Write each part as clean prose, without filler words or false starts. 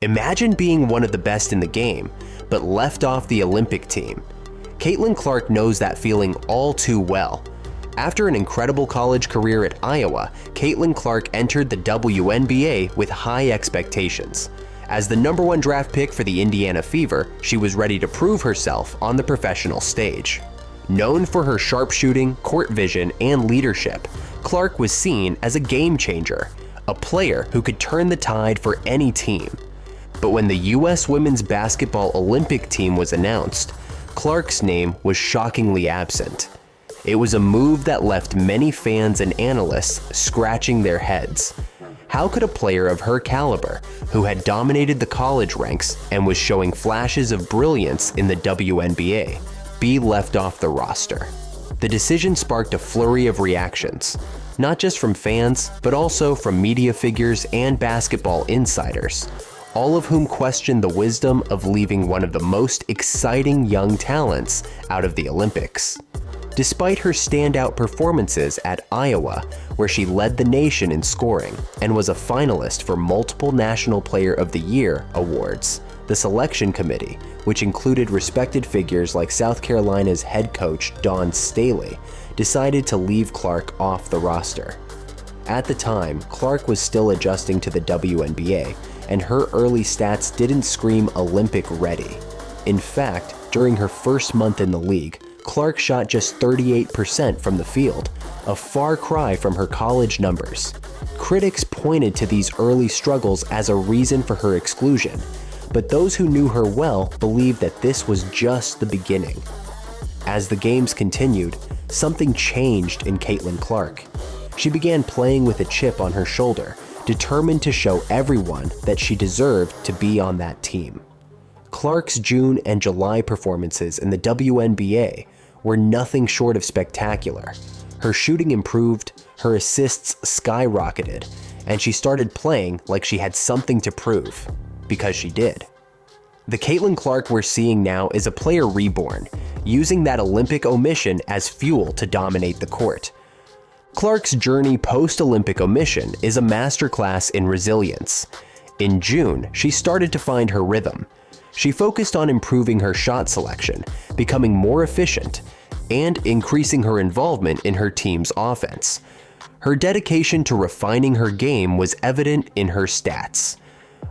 Imagine being one of the best in the game, but left off the Olympic team. Caitlin Clark knows that feeling all too well. After an incredible college career at Iowa, Caitlin Clark entered the WNBA with high expectations. As the #1 draft pick for the Indiana Fever, she was ready to prove herself on the professional stage. Known for her sharpshooting, court vision, and leadership, Clark was seen as a game changer, a player who could turn the tide for any team. But when the U.S. women's basketball Olympic team was announced, Clark's name was shockingly absent. It was a move that left many fans and analysts scratching their heads. How could a player of her caliber, who had dominated the college ranks and was showing flashes of brilliance in the WNBA, be left off the roster? The decision sparked a flurry of reactions, not just from fans, but also from media figures and basketball insiders, all of whom questioned the wisdom of leaving one of the most exciting young talents out of the Olympics. Despite her standout performances at Iowa, where she led the nation in scoring and was a finalist for multiple National Player of the Year awards, the selection committee, which included respected figures like South Carolina's head coach Dawn Staley, decided to leave Clark off the roster. At the time, Clark was still adjusting to the WNBA, and her early stats didn't scream Olympic ready. In fact, during her first month in the league, Clark shot just 38% from the field, a far cry from her college numbers. Critics pointed to these early struggles as a reason for her exclusion, but those who knew her well believed that this was just the beginning. As the games continued, something changed in Caitlin Clark. She began playing with a chip on her shoulder, determined to show everyone that she deserved to be on that team. Clark's June and July performances in the WNBA were nothing short of spectacular. Her shooting improved, her assists skyrocketed, and she started playing like she had something to prove, because she did. The Caitlin Clark we're seeing now is a player reborn, using that Olympic omission as fuel to dominate the court. Clark's journey post-Olympic omission is a masterclass in resilience. In June, she started to find her rhythm. She focused on improving her shot selection, becoming more efficient, and increasing her involvement in her team's offense. Her dedication to refining her game was evident in her stats.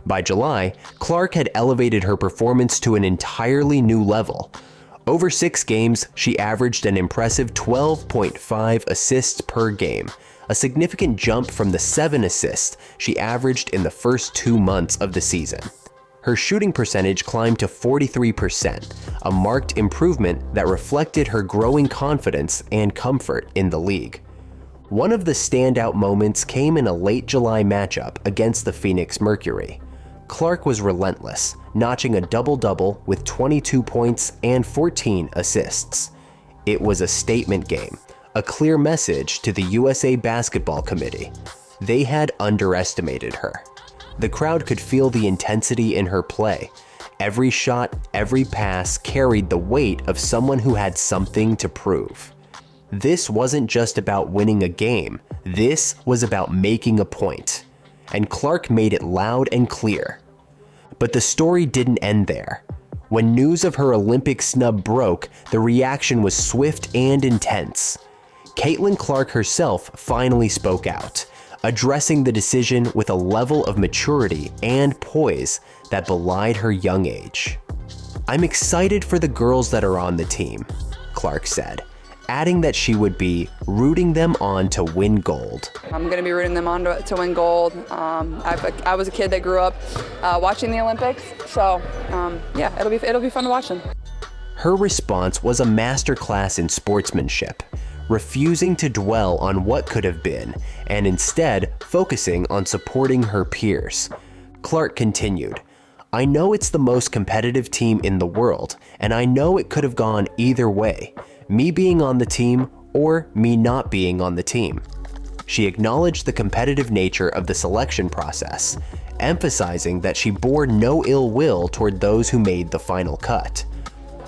By July, Clark had elevated her performance to an entirely new level. Over 6 games, she averaged an impressive 12.5 assists per game, a significant jump from the 7 assists she averaged in the first 2 months of the season. Her shooting percentage climbed to 43%, a marked improvement that reflected her growing confidence and comfort in the league. One of the standout moments came in a late July matchup against the Phoenix Mercury. Clark was relentless, notching a double-double with 22 points and 14 assists. It was a statement game, a clear message to the USA Basketball Committee. They had underestimated her. The crowd could feel the intensity in her play. Every shot, every pass carried the weight of someone who had something to prove. This wasn't just about winning a game, this was about making a point. And Clark made it loud and clear. But the story didn't end there. When news of her Olympic snub broke, the reaction was swift and intense. Caitlin Clark herself finally spoke out, addressing the decision with a level of maturity and poise that belied her young age. "I'm excited for the girls that are on the team," Clark said, adding that she would be rooting them on to win gold. I'm going to be rooting them on to win gold. I was a kid that grew up watching the Olympics, so yeah, it'll be fun to watch them. Her response was a masterclass in sportsmanship, refusing to dwell on what could have been, and instead focusing on supporting her peers. Clark continued, "I know it's the most competitive team in the world, and I know it could have gone either way, me being on the team or me not being on the team." She acknowledged the competitive nature of the selection process, emphasizing that she bore no ill will toward those who made the final cut.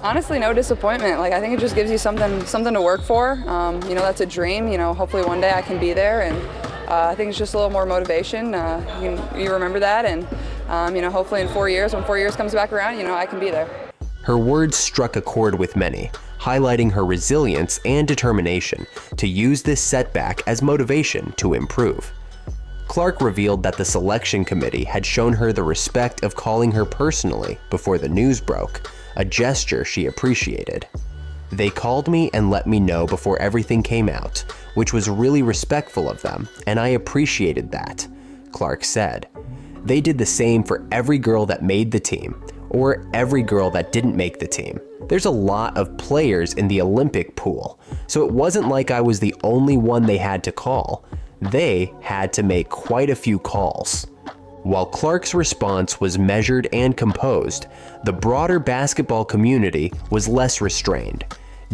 Honestly, no disappointment. Like, I think it just gives you something to work for. That's a dream. Hopefully one day I can be there, and I think it's just a little more motivation. You remember that, and hopefully in 4 years, when 4 years comes back around, I can be there. Her words struck a chord with many, highlighting her resilience and determination to use this setback as motivation to improve. Clark revealed that the selection committee had shown her the respect of calling her personally before the news broke, a gesture she appreciated. "They called me and let me know before everything came out, which was really respectful of them, and I appreciated that," Clark said. They did the same for every girl that made the team, or every girl that didn't make the team. There's a lot of players in the Olympic pool, so it wasn't like I was the only one they had to call. They had to make quite a few calls. While Clark's response was measured and composed, the broader basketball community was less restrained.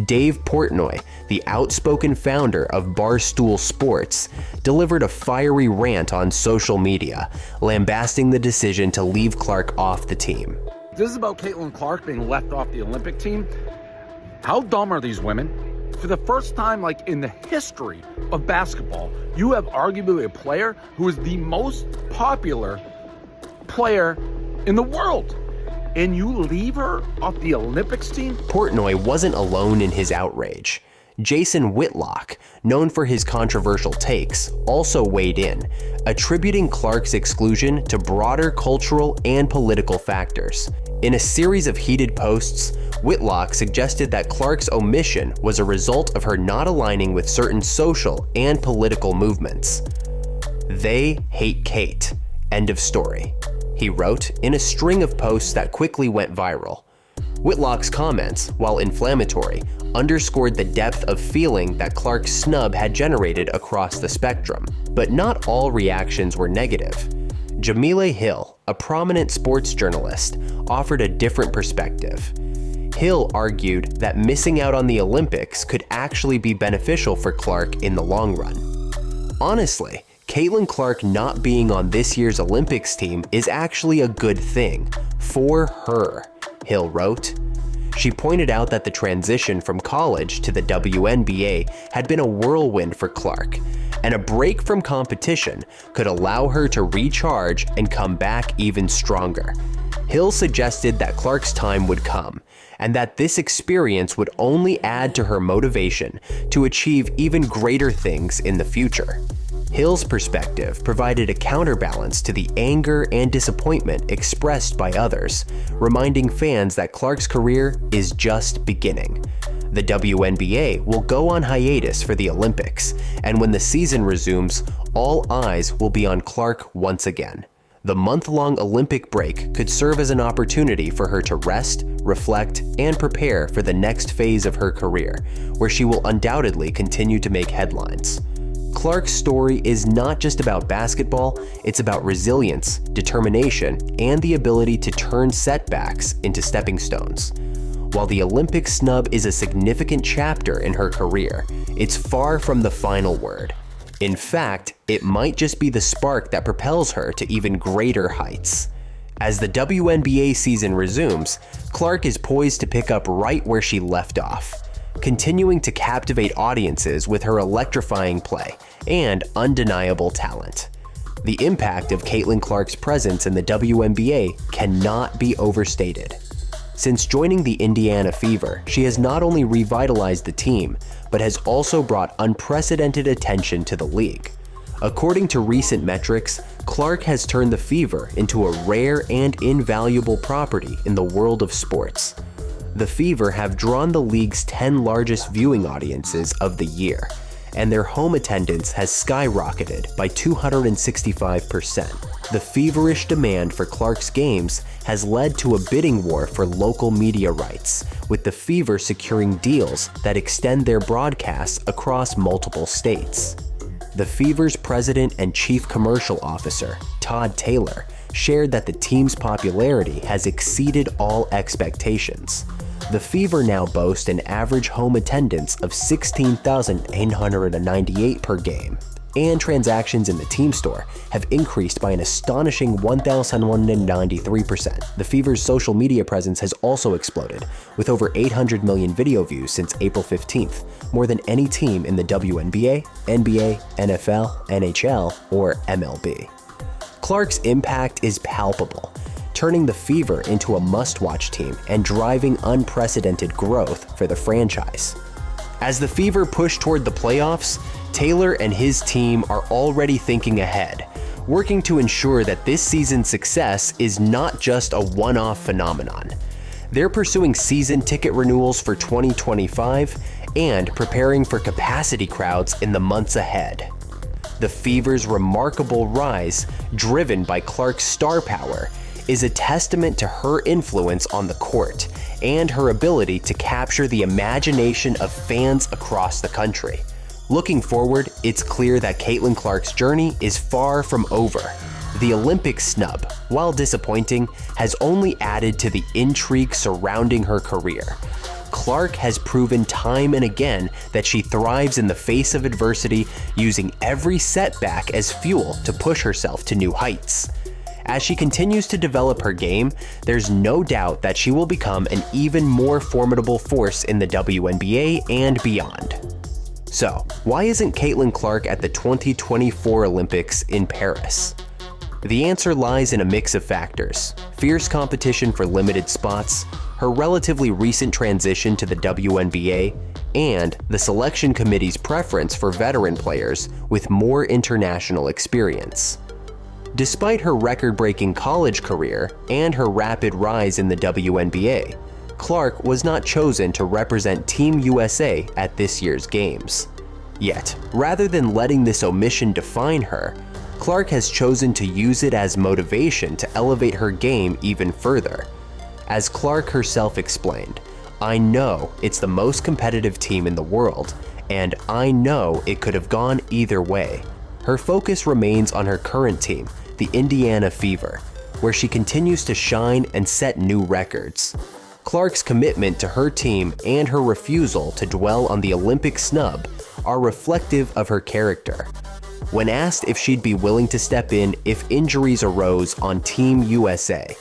Dave Portnoy, the outspoken founder of Barstool Sports, delivered a fiery rant on social media, lambasting the decision to leave Clark off the team. This is about Caitlin Clark being left off the Olympic team. How dumb are these women? For the first time, in the history of basketball, you have arguably a player who is the most popular player in the world, and you leave her off the Olympics team? Portnoy wasn't alone in his outrage. Jason Whitlock, known for his controversial takes, also weighed in, attributing Clark's exclusion to broader cultural and political factors. In a series of heated posts, Whitlock suggested that Clark's omission was a result of her not aligning with certain social and political movements. "They hate Kate. End of story," he wrote in a string of posts that quickly went viral. Whitlock's comments, while inflammatory, underscored the depth of feeling that Clark's snub had generated across the spectrum. But not all reactions were negative. Jamila Hill, a prominent sports journalist, offered a different perspective. Hill argued that missing out on the Olympics could actually be beneficial for Clark in the long run. Honestly, Caitlin Clark not being on this year's Olympics team is actually a good thing for her, Hill wrote. She pointed out that the transition from college to the WNBA had been a whirlwind for Clark, and a break from competition could allow her to recharge and come back even stronger. Hill suggested that Clark's time would come, and that this experience would only add to her motivation to achieve even greater things in the future. Hill's perspective provided a counterbalance to the anger and disappointment expressed by others, reminding fans that Clark's career is just beginning. The WNBA will go on hiatus for the Olympics, and when the season resumes, all eyes will be on Clark once again. The month-long Olympic break could serve as an opportunity for her to rest, reflect, and prepare for the next phase of her career, where she will undoubtedly continue to make headlines. Clark's story is not just about basketball, it's about resilience, determination, and the ability to turn setbacks into stepping stones. While the Olympic snub is a significant chapter in her career, it's far from the final word. In fact, it might just be the spark that propels her to even greater heights. As the WNBA season resumes, Clark is poised to pick up right where she left off, continuing to captivate audiences with her electrifying play and undeniable talent. The impact of Caitlin Clark's presence in the WNBA cannot be overstated. Since joining the Indiana Fever, she has not only revitalized the team, but has also brought unprecedented attention to the league. According to recent metrics, Clark has turned the Fever into a rare and invaluable property in the world of sports. The Fever have drawn the league's 10 largest viewing audiences of the year, and their home attendance has skyrocketed by 265%. The feverish demand for Clark's games has led to a bidding war for local media rights, with the Fever securing deals that extend their broadcasts across multiple states. The Fever's president and chief commercial officer, Todd Taylor, shared that the team's popularity has exceeded all expectations. The Fever now boast an average home attendance of 16,898 per game, and transactions in the team store have increased by an astonishing 1,193%. The Fever's social media presence has also exploded, with over 800 million video views since April 15th, more than any team in the WNBA, NBA, NFL, NHL, or MLB. Clark's impact is palpable, turning the Fever into a must-watch team and driving unprecedented growth for the franchise. As the Fever push toward the playoffs, Taylor and his team are already thinking ahead, working to ensure that this season's success is not just a one-off phenomenon. They're pursuing season ticket renewals for 2025 and preparing for capacity crowds in the months ahead. The Fever's remarkable rise, driven by Clark's star power, is a testament to her influence on the court and her ability to capture the imagination of fans across the country. Looking forward, it's clear that Caitlin Clark's journey is far from over. The Olympic snub, while disappointing, has only added to the intrigue surrounding her career. Clark has proven time and again that she thrives in the face of adversity, using every setback as fuel to push herself to new heights. As she continues to develop her game, there's no doubt that she will become an even more formidable force in the WNBA and beyond. So, why isn't Caitlin Clark at the 2024 Olympics in Paris? The answer lies in a mix of factors: fierce competition for limited spots, her relatively recent transition to the WNBA, and the selection committee's preference for veteran players with more international experience. Despite her record-breaking college career and her rapid rise in the WNBA, Clark was not chosen to represent Team USA at this year's games. Yet, rather than letting this omission define her, Clark has chosen to use it as motivation to elevate her game even further. As Clark herself explained, "I know it's the most competitive team in the world, and I know it could have gone either way." Her focus remains on her current team, the Indiana Fever, where she continues to shine and set new records. Clark's commitment to her team and her refusal to dwell on the Olympic snub are reflective of her character. When asked if she'd be willing to step in if injuries arose on Team USA,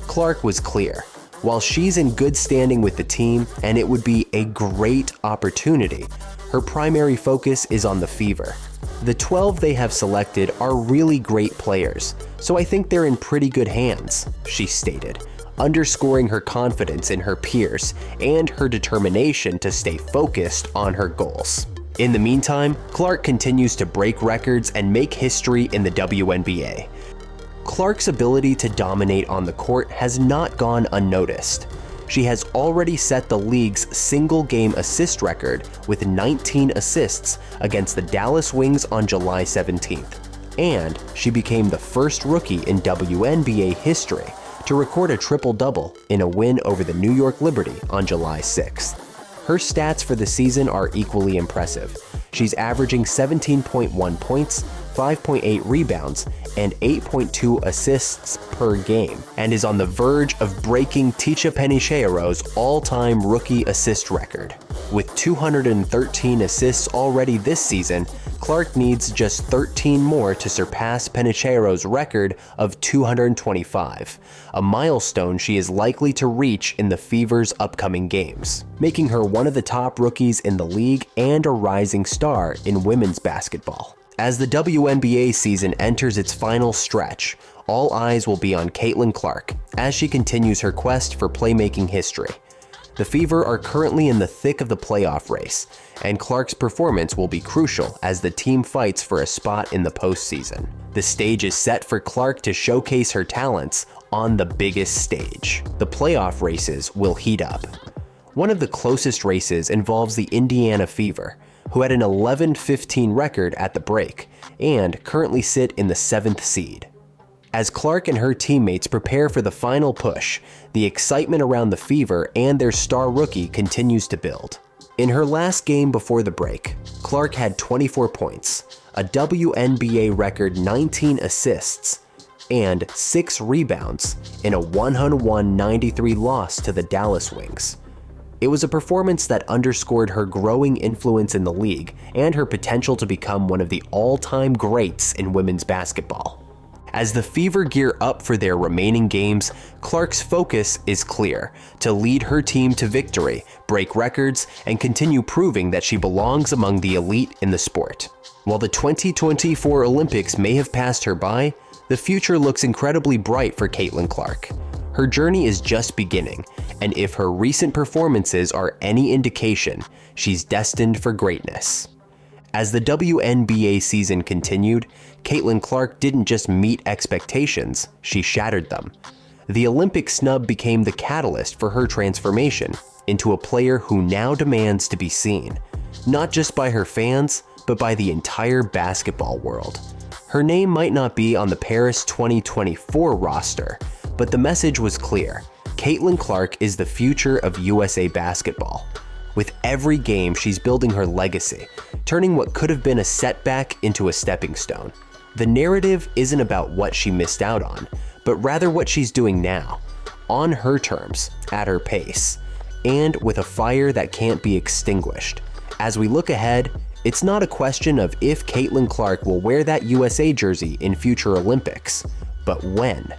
Clark was clear. While she's in good standing with the team and it would be a great opportunity, her primary focus is on the Fever. The 12 they have selected are really great players, so I think they're in pretty good hands, she stated, underscoring her confidence in her peers and her determination to stay focused on her goals. In the meantime, Clark continues to break records and make history in the WNBA. Clark's ability to dominate on the court has not gone unnoticed. She has already set the league's single-game assist record with 19 assists against the Dallas Wings on July 17th. And she became the first rookie in WNBA history to record a triple-double in a win over the New York Liberty on July 6th. Her stats for the season are equally impressive. She's averaging 17.1 points, 5.8 rebounds, and 8.2 assists per game, and is on the verge of breaking Ticha Penicheiro's all-time rookie assist record. With 213 assists already this season, Clark needs just 13 more to surpass Penicheiro's record of 225, a milestone she is likely to reach in the Fever's upcoming games, making her one of the top rookies in the league and a rising star in women's basketball. As the WNBA season enters its final stretch, all eyes will be on Caitlin Clark as she continues her quest for playmaking history. The Fever are currently in the thick of the playoff race, and Clark's performance will be crucial as the team fights for a spot in the postseason. The stage is set for Clark to showcase her talents on the biggest stage. The playoff races will heat up. One of the closest races involves the Indiana Fever, who had an 11-15 record at the break and currently sit in the 7th seed. As Clark and her teammates prepare for the final push, the excitement around the Fever and their star rookie continues to build. In her last game before the break, Clark had 24 points, a WNBA record 19 assists, and 6 rebounds in a 101-93 loss to the Dallas Wings. It was a performance that underscored her growing influence in the league and her potential to become one of the all-time greats in women's basketball. As the Fever gear up for their remaining games, Clark's focus is clear: to lead her team to victory, break records, and continue proving that she belongs among the elite in the sport. While the 2024 Olympics may have passed her by, the future looks incredibly bright for Caitlin Clark. Her journey is just beginning, and if her recent performances are any indication, she's destined for greatness. As the WNBA season continued, Caitlin Clark didn't just meet expectations, she shattered them. The Olympic snub became the catalyst for her transformation into a player who now demands to be seen, not just by her fans, but by the entire basketball world. Her name might not be on the Paris 2024 roster, but the message was clear. Caitlin Clark is the future of USA basketball. With every game, she's building her legacy, turning what could have been a setback into a stepping stone. The narrative isn't about what she missed out on, but rather what she's doing now, on her terms, at her pace, and with a fire that can't be extinguished. As we look ahead, it's not a question of if Caitlin Clark will wear that USA jersey in future Olympics, but when.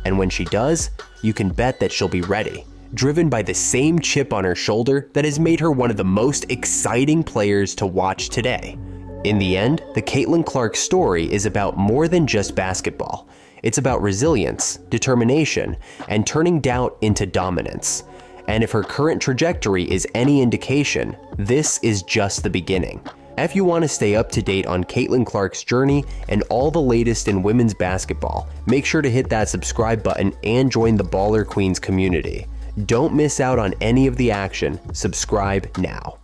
And when she does, you can bet that she'll be ready, driven by the same chip on her shoulder that has made her one of the most exciting players to watch today. In the end, the Caitlin Clark story is about more than just basketball. It's about resilience, determination, and turning doubt into dominance. And if her current trajectory is any indication, this is just the beginning. If you want to stay up to date on Caitlin Clark's journey and all the latest in women's basketball, make sure to hit that subscribe button and join the Baller Queens community. Don't miss out on any of the action. Subscribe now.